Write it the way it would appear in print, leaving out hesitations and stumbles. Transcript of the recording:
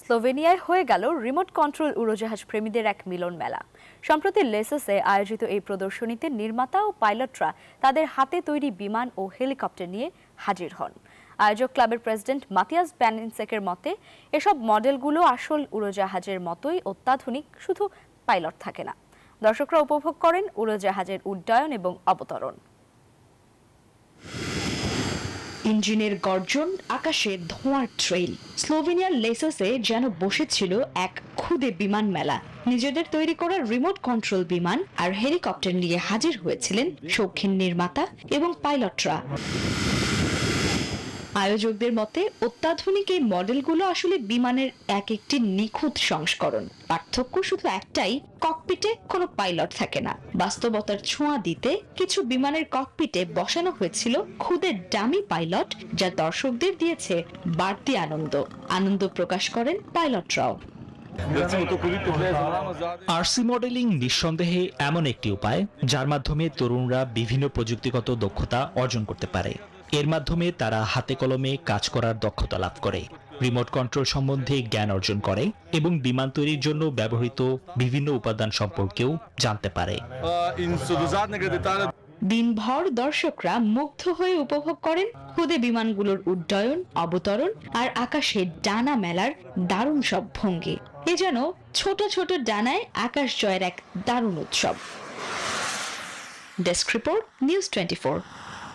স্লোভেনিয়ায় হয়ে গেল remote control উড়োজাহাজ প্রেমীদের এক মিলন মেলা। সম্প্রতি লেসেসে আয়োজিত এই প্রদর্শনীতে নির্মাতা ও পাইলটরা তাদের হাতে তৈরি বিমান ও হেলিকপ্টার নিয়ে হাজির হন। আয়োজক ক্লাবের প্রেসিডেন্ট মাতিয়াস ব্যানিনসেকের মতে এসব মডেলগুলো আসল উড়োজাহাজের মতোই অত্যাধুনিক, শুধু পাইলট থাকে না। দর্শকরা উপভোগ করেন উড়োজাহাজের উড্ডয়ন এবং অবতরণ। ইঞ্জিনের গর্জন, আকাশে ধোঁয়ার ট্রেইল। স্লোভেনিয়ার লেসেসে যেন বসেছিল এক খুদে বিমান মেলা। নিজেদের তৈরি করা রিমোট কন্ট্রোল বিমান আর হেলিকপ্টার নিয়ে হাজির হয়েছিলেন শৌখিন নির্মাতা এবং পাইলটরা। আয়োজকদের মতে অত্যাধুনিক এই মডেলগুলো আসলে বিমানের এক একটি নিখুঁত সংস্করণ। পার্থক্য শুধু একটাই, ককপিটে কোনো পাইলট থাকে না। বাস্তবতার ছোঁয়া দিতে কিছু বিমানের ককপিটে বসানো হয়েছিল খুদে ডামি পাইলট, যা দর্শকদের দিয়েছে বাড়তি আনন্দ প্রকাশ করেন পাইলটরাও। আরসি মডেলিং নিঃসন্দেহে এমন একটি উপায় যার মাধ্যমে তরুণরা বিভিন্ন প্রযুক্তিগত দক্ষতা অর্জন করতে পারে। এর মাধ্যমে তারা হাতে কলমে কাজ করার দক্ষতা লাভ করে, রিমোট কন্ট্রোল সম্বন্ধে জ্ঞান অর্জন করে এবং বিমান তৈরির জন্য ব্যবহৃত বিভিন্ন উপাদান সম্পর্কেও জানতে পারে। দিনভর দর্শকরা মুগ্ধ হয়ে উপভোগ করেন খুদে বিমানগুলোর উড্ডয়ন, অবতরণ আর আকাশে ডানা মেলার দারুণ সব ভঙ্গি। এ যেন ছোট ছোট ডানায় আকাশ জয়ের এক দারুণ উৎসব। Desk report, news 24।